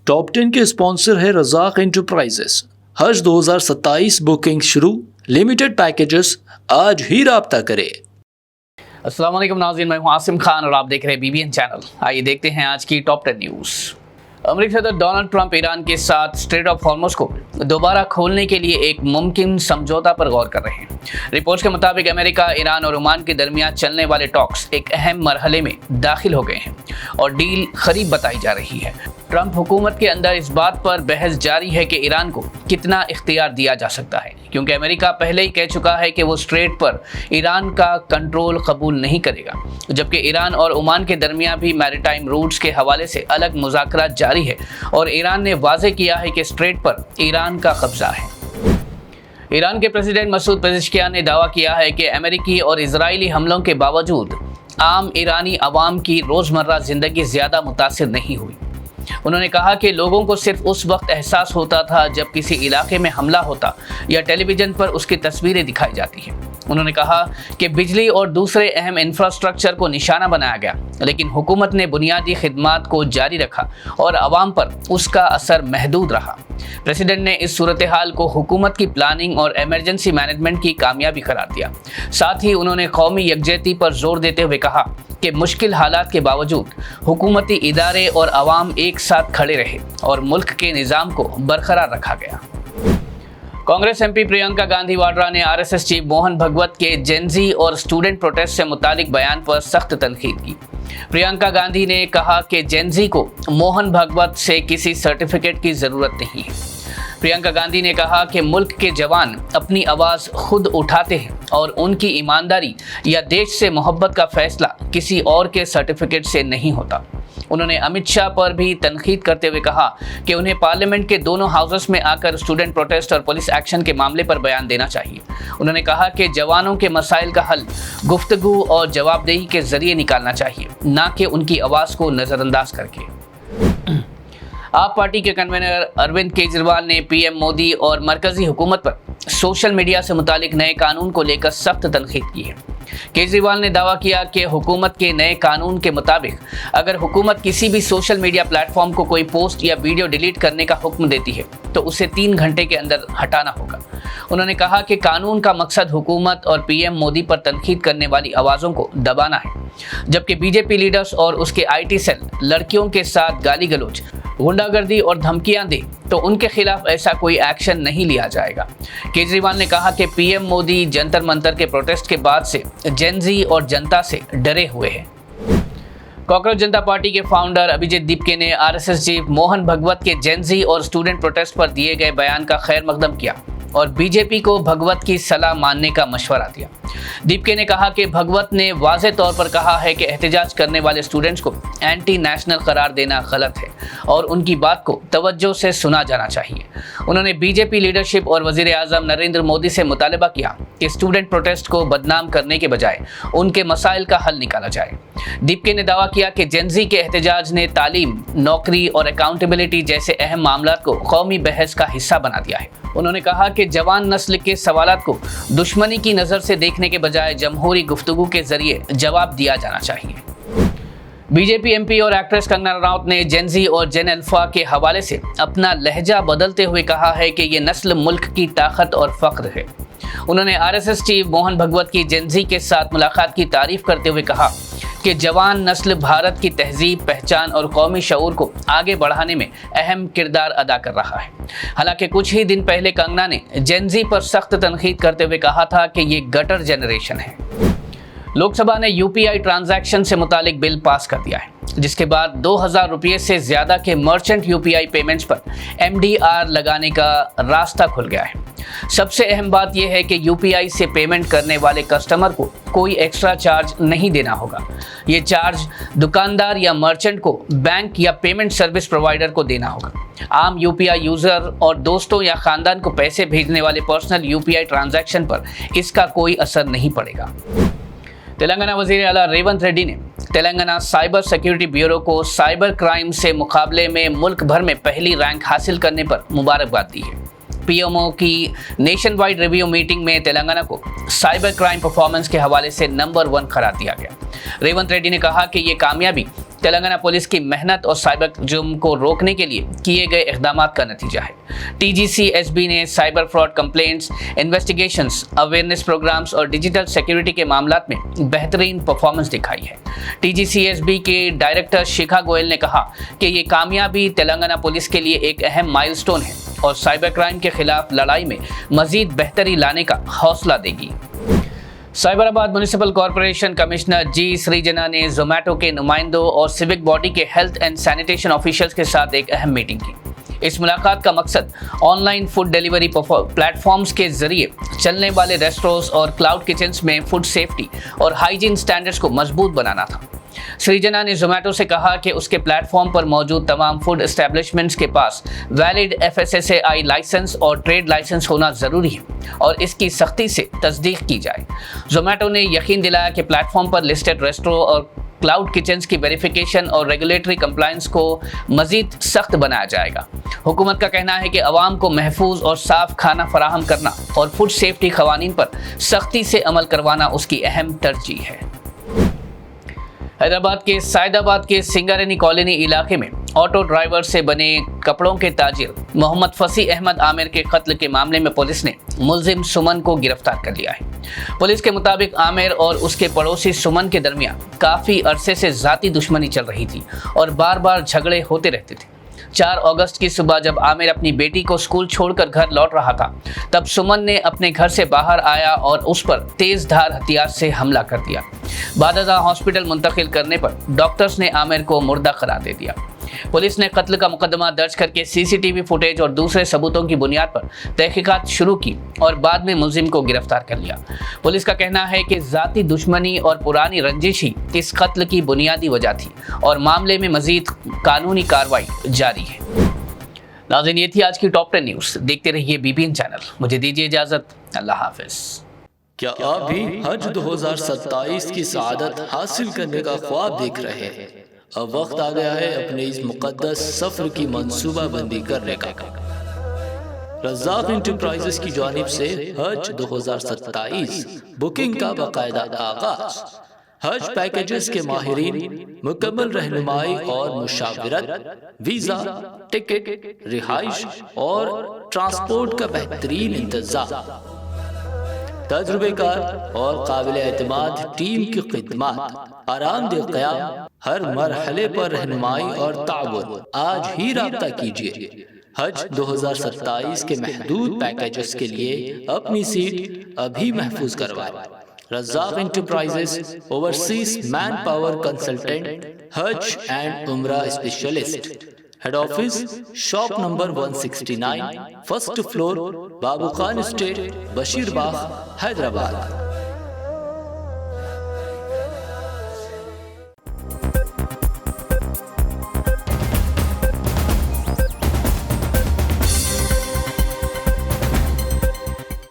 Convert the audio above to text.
Top 10 کے sponsor ہے رزاق enterprises. حج 2027 booking شروع، لمیٹڈ پیکیجز، آج ہی رابطہ کرے۔ السلام علیکم ناظرین، میں ہوں عاصم خان اور آپ دیکھ رہے ہیں BBN چینل۔ آئیے دیکھتے ہیں آج کی ٹاپ 10 نیوز۔ امریکی صدر ڈونلڈ ٹرمپ ایران کے ساتھ اسٹریٹ آف ہارمز کو دوبارہ کھولنے کے لیے ایک ممکن سمجھوتا پر غور کر رہے ہیں۔ رپورٹس کے مطابق امریکہ، ایران اور عمان کے درمیان چلنے والے ٹاکس ایک اہم مرحلے میں داخل ہو گئے ہیں اور ڈیل قریب بتائی جا رہی ہے۔ ٹرمپ حکومت کے اندر اس بات پر بحث جاری ہے کہ ایران کو کتنا اختیار دیا جا سکتا ہے، کیونکہ امریکہ پہلے ہی کہہ چکا ہے کہ وہ اسٹریٹ پر ایران کا کنٹرول قبول نہیں کرے گا، جبکہ ایران اور عمان کے درمیان بھی میریٹائم روٹس کے حوالے سے الگ مذاکرات جاری ہے اور ایران نے واضح کیا ہے کہ اسٹریٹ پر ایران کا قبضہ ہے۔ ایران کے پریزیڈنٹ مسعود پزشکیان نے دعویٰ کیا ہے کہ امریکی اور اسرائیلی حملوں کے باوجود عام ایرانی عوام کی روزمرہ زندگی زیادہ متاثر نہیں ہوئی۔ انہوں نے کہا کہ لوگوں کو صرف اس وقت احساس ہوتا تھا جب کسی علاقے میں حملہ ہوتا یا ٹیلی ویژن پر اس کی تصویریں دکھائی جاتی ہیں۔ انہوں نے کہا کہ بجلی اور دوسرے اہم انفراسٹرکچر کو نشانہ بنایا گیا، لیکن حکومت نے بنیادی خدمات کو جاری رکھا اور عوام پر اس کا اثر محدود رہا۔ پریزیڈنٹ نے اس صورتحال کو حکومت کی پلاننگ اور ایمرجنسی مینجمنٹ کی کامیابی قرار دیا۔ ساتھ ہی انہوں نے قومی یکجہتی پر زور دیتے ہوئے کہا کہ مشکل حالات کے باوجود حکومتی ادارے اور عوام ایک ساتھ کھڑے رہے اور ملک کے نظام کو برقرار رکھا گیا۔ کانگریس MP پرینکا گاندھی واڈرا نے RSS چیف موہن بھگوت کے جینزی اور اسٹوڈنٹ پروٹیسٹ سے متعلق بیان پر سخت تنقید کی۔ پرینکا گاندھی نے کہا کہ جینزی کو موہن بھگوت سے کسی سرٹیفکیٹ کی ضرورت نہیں ہے۔ پرینکا گاندھی نے کہا کہ ملک کے جوان اپنی آواز خود اٹھاتے ہیں اور ان کی ایمانداری یا دیش سے محبت کا فیصلہ کسی اور کے سرٹیفکیٹ سے نہیں ہوتا۔ انہوں نے امت شاہ پر بھی تنقید کرتے ہوئے کہا کہ انہیں پارلیمنٹ کے دونوں ہاؤسز میں آ کر اسٹوڈنٹ پروٹیسٹ اور پولیس ایکشن کے معاملے پر بیان دینا چاہیے۔ انہوں نے کہا کہ جوانوں کے مسائل کا حل گفتگو اور جواب دہی کے ذریعے نکالنا چاہیے، نہ کہ ان کی آواز کو نظر انداز کر کے۔ آپ پارٹی کے کنوینر اروند کیجریوال نے PM مودی اور مرکزی حکومت پر سوشل میڈیا سے متعلق نئے قانون کو لے کر سخت تنقید کی ہے۔ کیجریوال نے دعویٰ کیا کہ حکومت کے نئے قانون کے مطابق اگر حکومت کسی بھی سوشل میڈیا پلیٹ فارم کو کوئی پوسٹ یا ویڈیو ڈیلیٹ کرنے کا حکم دیتی ہے تو اسے 3 گھنٹے کے اندر ہٹانا ہوگا۔ انہوں نے کہا کہ قانون کا مقصد حکومت اور PM مودی پر تنقید کرنے والی آوازوں کو دبانا ہے، جبکہ BJP لیڈرز اور اس کے IT سیل لڑکیوں کے ساتھ گالی گلوچ، غنڈہ گردی اور دھمکیاں دیں تو ان کے خلاف ایسا کوئی ایکشن نہیں لیا جائے گا۔ کیجریوال نے کہا کہ PM مودی جنتر منتر کے پروٹیسٹ کے بعد سے جینزی اور جنتا سے ڈرے ہوئے ہیں۔ کاکروچ جنتا پارٹی کے فاؤنڈر ابھیجیت دیپکے نے RSS چیف موہن بھگوت کے جینزی اور اسٹوڈنٹ پروٹیسٹ پر دیے گئے بیان کا خیر مقدم کیا اور BJP کو بھگوت کی صلاح ماننے کا مشورہ دیا۔ دیپکے نے کہا کہ بھگوت نے واضح طور پر کہا ہے کہ احتجاج کرنے والے اسٹوڈنٹس کو اینٹی نیشنل قرار دینا غلط ہے اور ان کی بات کو توجہ سے سنا جانا چاہیے۔ انہوں نے BJP لیڈرشپ اور وزیر اعظم نریندر مودی سے مطالبہ کیا کہ اسٹوڈنٹ پروٹیسٹ کو بدنام کرنے کے بجائے ان کے مسائل کا حل نکالا جائے۔ دیپکے نے دعویٰ کیا کہ جینزی کے احتجاج نے تعلیم، نوکری اور اکاؤنٹیبلٹی جیسے اہم معاملات کو قومی بحث کا حصہ بنا دیا ہے۔ انہوں نے کہا کہ جوان نسل کے سوالات کو دشمنی کی نظر سے دیکھنے کے بجائے جمہوری گفتگو کے ذریعے جواب دیا جانا چاہیے۔ BJP MP اور ایکٹریس کنگنا رناوت نے جینزی اور جین الفا کے حوالے سے اپنا لہجہ بدلتے ہوئے کہا ہے کہ یہ نسل ملک کی طاقت اور فخر ہے۔ انہوں نے RSS چیف موہن بھگوت کی جینزی کے ساتھ ملاقات کی تعریف کرتے ہوئے کہا کہ جوان نسل بھارت کی تہذیب، پہچان اور قومی شعور کو آگے بڑھانے میں اہم کردار ادا کر رہا ہے۔ حالانکہ کچھ ہی دن پہلے کنگنا نے جینزی پر سخت تنقید کرتے ہوئے کہا تھا کہ یہ گٹر جنریشن ہے۔ لوک سبھا نے UPI ٹرانزیکشن سے متعلق بل پاس کر دیا ہے، جس کے بعد 2000 روپے سے زیادہ کے مرچنٹ UPI پیمنٹس پر MDR لگانے کا راستہ کھل گیا ہے۔ سب سے اہم بات یہ ہے کہ UPI سے پیمنٹ کرنے والے کسٹمر کو کوئی ایکسٹرا چارج نہیں دینا ہوگا۔ یہ چارج دکاندار یا مرچنٹ کو بینک یا پیمنٹ سروس پرووائڈر کو دینا ہوگا۔ عام UPI یوزر اور دوستوں یا خاندان کو پیسے بھیجنے والے پرسنل UPI ٹرانزیکشن پر اس کا کوئی اثر نہیں پڑے گا۔ تلنگانہ وزیر اعلیٰ ریونت ریڈی نے تلنگانہ سائبر سیکیورٹی بیورو کو سائبر کرائم سے مقابلے میں ملک بھر میں پہلی رینک حاصل کرنے پر مبارکباد دی ہے۔ PMO کی نیشن وائڈ ریویو میٹنگ میں تلنگانہ کو سائبر کرائم پرفارمنس کے حوالے سے نمبر 1 قرار دیا گیا۔ ریونت ریڈی نے کہا کہ یہ کامیابی تلنگانہ پولیس کی محنت اور سائبر جرم کو روکنے کے لیے کیے گئے اقدامات کا نتیجہ ہے۔ TGCSB نے cyber fraud complaints, investigations, awareness programmes اور ڈیجیٹل سیکیورٹی کے معاملات میں بہترین پرفارمنس دکھائی ہے۔ TGCSB کے ڈائریکٹر شیکھا گوئل نے کہا کہ یہ کامیابی تلنگانہ پولیس کے لیے ایک اہم مائل سٹون ہے اور سائبر کرائم کے خلاف لڑائی میں مزید بہتری لانے کا حوصلہ دے گی۔ سائبر آباد میونسپل کارپوریشن کمشنر جی سریجنا نے زومیٹو کے نمائندوں اور سیوک باڈی کے ہیلتھ اینڈ سینیٹیشن آفیشلز کے ساتھ ایک اہم میٹنگ کی۔ اس ملاقات کا مقصد online food delivery platforms کے ذریعے چلنے والے ریسٹورینٹس اور کلاؤڈ کچنز میں فوڈ سیفٹی اور ہائیجین سٹینڈرڈز کو مضبوط بنانا تھا۔ سریجنا نے زومیٹو سے کہا کہ اس کے پلیٹ فارم پر موجود تمام فوڈ اسٹیبلشمنٹس کے پاس ویلڈ FSSAI لائسنس اور ٹریڈ لائسنس ہونا ضروری ہے اور اس کی سختی سے تصدیق کی جائے۔ زومیٹو نے یقین دلایا کہ پلیٹ فارم پر لسٹڈ ریسٹورو اور کلاؤڈ کچنز کی ویریفیکیشن اور ریگولیٹری کمپلائنس کو مزید سخت بنایا جائے گا۔ حکومت کا کہنا ہے کہ عوام کو محفوظ اور صاف کھانا فراہم کرنا اور فوڈ سیفٹی قوانین پر سختی سے عمل کروانا اس کی اہم ترجیح ہے۔ حیدرآباد کے سعید آباد کے سنگارینی کالونی علاقے میں آٹو ڈرائیور سے بنے کپڑوں کے تاجر محمد فصیح احمد عامر کے قتل کے معاملے میں پولیس نے ملزم سمن کو گرفتار کر لیا ہے۔ پولیس کے مطابق عامر اور اس کے پڑوسی سمن کے درمیان کافی عرصے سے ذاتی دشمنی چل رہی تھی اور بار بار جھگڑے ہوتے رہتے تھے۔ 4 اگست کی صبح جب عامر اپنی بیٹی کو اسکول چھوڑ کر گھر لوٹ رہا تھا تب سمن نے اپنے گھر سے باہر آیا اور اس پر تیز دھار ہتھیار سے حملہ کر دیا۔ بعد ازاں ہاسپٹل منتقل کرنے پر ڈاکٹرز نے عامر کو مردہ قرار دے دیا۔ پولیس نے قتل کا مقدمہ درج کر کے CCTV فوٹیج اور دوسرے ثبوتوں کی بنیاد پر تحقیقات شروع کی اور بعد میں ملزم کو گرفتار کر لیا۔ پولیس کا کہنا ہے کہ ذاتی دشمنی اور پرانی رنجش ہی اس قتل کی بنیادی وجہ تھی اور معاملے میں مزید قانونی کارروائی جاری ہے۔ ناظرین، یہ تھی آج کی ٹاپ 10 نیوز۔ دیکھتے رہیے BBN چینل۔ مجھے دیجیے اجازت۔ اللہ حافظ۔ کیا آپ بھی حج 2027 کی سعادت حاصل کرنے کا خواب دیکھ رہے ہیں؟ اب وقت آ گیا ہے اپنے اس مقدس سفر کی منصوبہ بندی کرنے کا۔ رزاق انٹرپرائزز کی جانب سے حج 2027 بکنگ کا باقاعدہ آغاز۔ حج پیکیجز کے ماہرین مکمل رہنمائی اور مشاورت، ویزا، ٹکٹ، رہائش اور ٹرانسپورٹ کا بہترین انتظام، تجربے کار اور قابل اعتماد ٹیم کی خدمات، آرام دہ قیام، ہر مرحلے پر رہنمائی اور تعاون۔ آج ہی رابطہ کیجیے۔ حج 2027 کے محدود پیکیجز کے لیے اپنی سیٹ ابھی محفوظ کروائیں۔ Razzaq enterprises, overseas man power consultant, حج اینڈ عمرہ specialist. Head office shop number 169، first floor, Babu Khan estate, Bashir Bagh, Hyderabad.